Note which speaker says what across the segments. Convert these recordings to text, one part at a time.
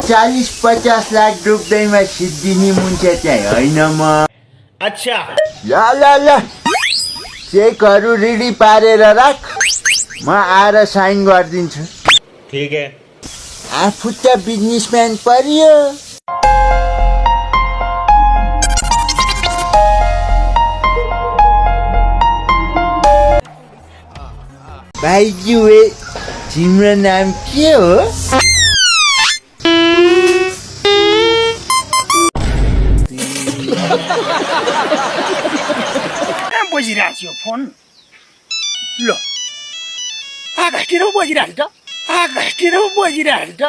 Speaker 1: 40-50 लाख डुब्दैमा सिद्धिने मुन्छे चाहिँ होइन म।
Speaker 2: अच्छा
Speaker 1: ल चेकहरू रेडी पारेर राख, म आएर साइन गरिदिन्छु।
Speaker 2: ठीक है।
Speaker 1: आफू त बिजनेसम्यान परियो। भाइज्यू तिम्रो नाम के हो?
Speaker 3: बजिरहेको थियो फोन। ल आकाशतिर बजिरहेको छ, आकाशतिर बजिरहेको छ।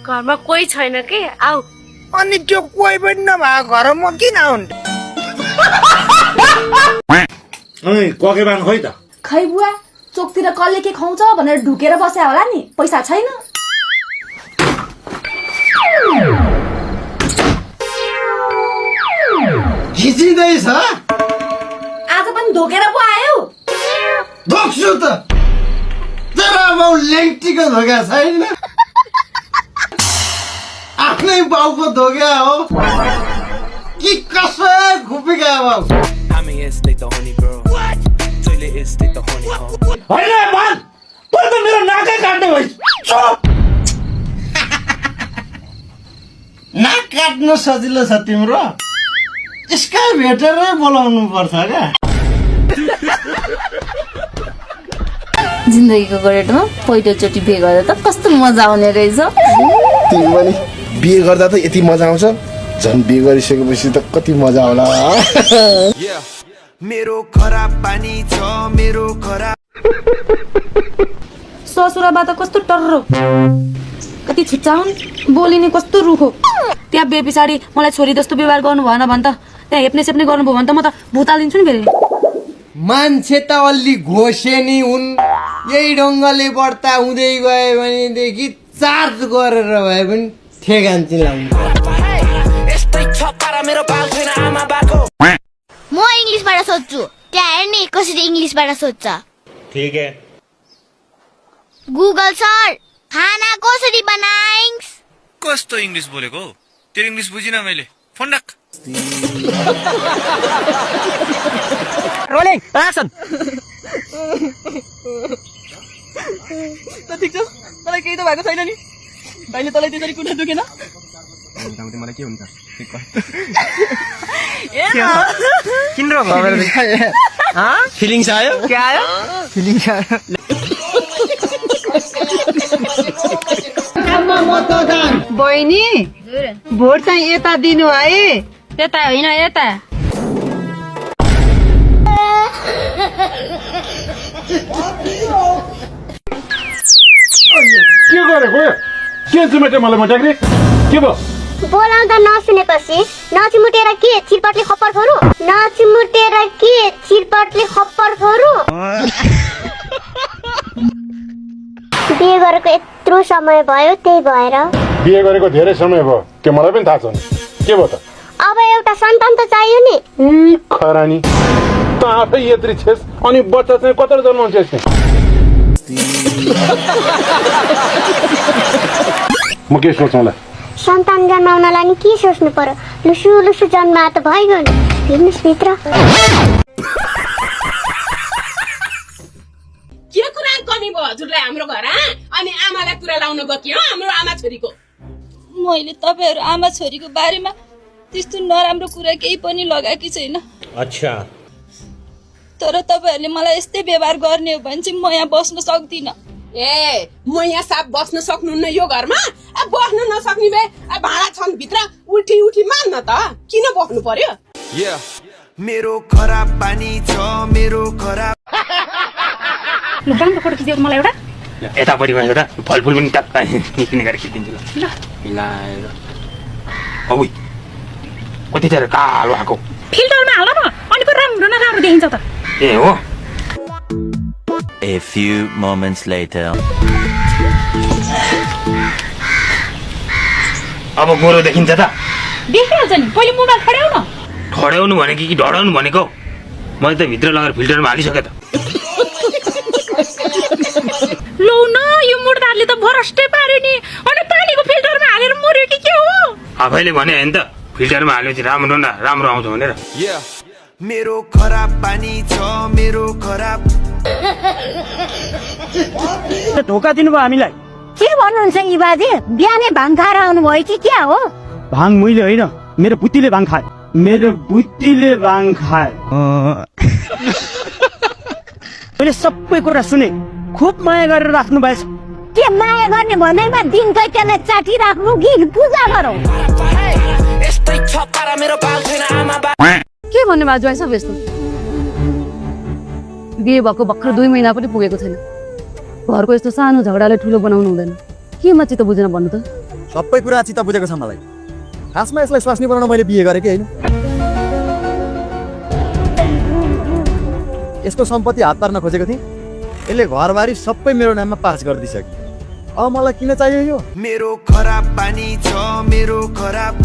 Speaker 4: घरमा कोही छैन के? आऊ।
Speaker 3: अनि त्यो कोही पनि नभएको घरमा म किन आउनु?
Speaker 2: कके बान खोइ त।
Speaker 5: खै बुवा, चोकतिर कसले के खुवाउँछ भनेर ढुकेर बस्या होला नि, पैसा छैन।
Speaker 6: खिचिँदैछ?
Speaker 5: आज पनि धोकेर पो आयो?
Speaker 6: धोक्छु त, तर अब ल्याङ्टीको धोका छैन, आफ्नै बाउको धोका हो कि कसो खुपिका बाउ?
Speaker 2: होइन मान, तँ त मेरो नाकै काट्ने भइस।
Speaker 6: नाक काट्न सजिलो छ तिम्रो, यसका भेटेरै बोलाउनु पर्छ क्या।
Speaker 5: जिन्दगीको गोरेटोमा पहिलोचोटि बिहे गर्दा त कस्तो मजा आउने रहेछ।
Speaker 7: तिमी पनि बिहे गर्दा त यति मजा आउँछ, झन् बिहे गरिसकेपछि त कति मजा होला।
Speaker 8: मेरो खराब पानी छ, मेरो खराब
Speaker 5: ससुराबा त कस्तो टर्रो, कति छिट्चा हुन्, बोलिने कस्तो रुखो। त्यहाँ बिहे पछाडि मलाई छोरी जस्तो व्यवहार गर्नु भएन भने त, त्यहाँ हेप्ने सेप्ने गर्नुभयो भने त म त भुतालिन्छु नि फेरि।
Speaker 6: मान्छे त अलि घोसेनी हुन्, यही ढङ्गले बढ्ता हुँदै गयो भनेदेखि चार्ज गरेर भए पनि ठेगान चिलाउनु।
Speaker 9: म इङ्ग्लिसबाट सोध्छु, त्यहाँ हेर्ने कसरी इङ्ग्लिसबाट सोध्छ।
Speaker 2: ठीक है।
Speaker 9: गुगल सर, खाना कसरी बनाइन्छ?
Speaker 8: कस्तो इङ्ग्लिस बोलेको हौ? तेरो इङ्ग्लिस बुझिन मैले। फोन राख।
Speaker 3: Rolling action.
Speaker 5: त ठिक छ, मलाई केही त भएको छैन नि। अहिले तँलाई त्यसरी कुनै दुखेन?
Speaker 3: मलाई के हुन्छ?
Speaker 6: किन र
Speaker 3: फिलिङ्स आयो?
Speaker 6: के आयो? फिलिङ्स आयो।
Speaker 10: बहिनी, भोट चाहिँ यता दिनु है?
Speaker 5: यता होइन, यता।
Speaker 7: के गरेको के चुमेटे मलाई मटाक्रे के भयो?
Speaker 9: बोलाउँदा नसुनेपछि नचिमुटेर के छिरपटले खप्पर फोरु? नचिमुटेर के छिरपटले खप्पर फोरु? बिहे गरेको यत्रो समय भयो, त्यही भएर।
Speaker 7: बिहे गरेको धेरै समय भयो, के मलाई पनि थाहा छैन। के भयो त?
Speaker 9: अब एउटा सन्तान त चाहियो नि।
Speaker 7: खरानी, त आफै यत्री छेस अनि बच्चा चाहिँ कता जन्माउँछ यसले? म के सोच्नुला?
Speaker 9: सन्तान जन्माउनलाई नि के सोच्नु पर्यो? लुसु लुसु जन्मा त भइगयो नि। हिँड्नुहोस् भित्र।
Speaker 4: के कुरा कमी भयो हजुरलाई हाम्रो घर? अनि आमालाई कुरा लाउन गयो हाम्रो आमा छोरीको?
Speaker 5: मैले तपाईहरु आमा छोरीको बारेमा त्यस्तो नराम्रो कुरा केही पनि लगाएकी छैन।
Speaker 2: अच्छा।
Speaker 5: तर तपाईहरुले मलाई यस्तै व्यवहार गर्ने हो भने चाहिँ म यहाँ बस्न सक्दिन।
Speaker 4: ए, म यहाँ साफ बस्न सक्नुहुन्न यो घरमा? बस्न नसक्ने भए भाडा छन् भित्र उठी उठी मान्न त, किन बस्नु पर्यो?
Speaker 8: मेरो खराब पानी छ, मेरो खराब।
Speaker 5: ल राम्रो फोटो खिचेको मलाई एउटा।
Speaker 3: यतापट्टि गएर एउटा फलफुल पनि टक्क निक्लिने गरेर खिचिदिन्छु ल। मिलाएर। औ कति धेरै कालो आएको।
Speaker 5: फिल्टरमा हाल न, अनि पो राम्रो न राम्रो देखिन्छ त।
Speaker 3: ए हो।
Speaker 8: A few moments later.
Speaker 3: अब गोरो देखिन्छ त?
Speaker 5: देखिहाल्छ नि, पहिले मोबाइल खड्याउ न।
Speaker 3: ठड्याउनु भनेको कि ढडाउनु भनेको? मैले त भित्र लगेर फिल्टरमा हालिसके त।
Speaker 5: लौ न, यो मुर्दा
Speaker 3: आफैले भने होइन त फिल्टरमा हालेपछि राम्रो न राम्रो आउँछ भनेर
Speaker 11: मेरो खराब पानी छ मेरो खराब
Speaker 2: धोका दिनुभयो हामीलाई
Speaker 9: के भन्नुहुन्छ यी बाजे बिहानै भाङ खाएर आउनुभयो कि क्या हो
Speaker 2: भाङ मैले होइन मेरो बुट्टीले भाङ खाए मैले सबै कुरा सुने खुब माया गरेर राख्नु भएछ
Speaker 9: के माया गर्ने भन्दैमा दिनकै त्यसलाई चाटी राख्नु कि पूजा गरौँ
Speaker 5: के भन्ने बाजु आइस यस्तो बिहे भएको भर्खर 2 महिना पनि पुगेको छैन घरको यस्तो सानो झगडाले ठुलो बनाउनु हुँदैन केमा चित्त बुझेन भन्नु त
Speaker 6: सबै कुरा चित्त बुझेको छ मलाई खासमा यसलाई स्वास्नी बनाउन मैले बिहे गरेँ कि होइन यसको सम्पत्ति हात पार्न खोजेको थिएँ यसले घरबारी सबै मेरो नाममा पास गरिदिइसक्यो अब मलाई किन चाहियो यो
Speaker 11: मेरो खराब पानी छ मेरो खराब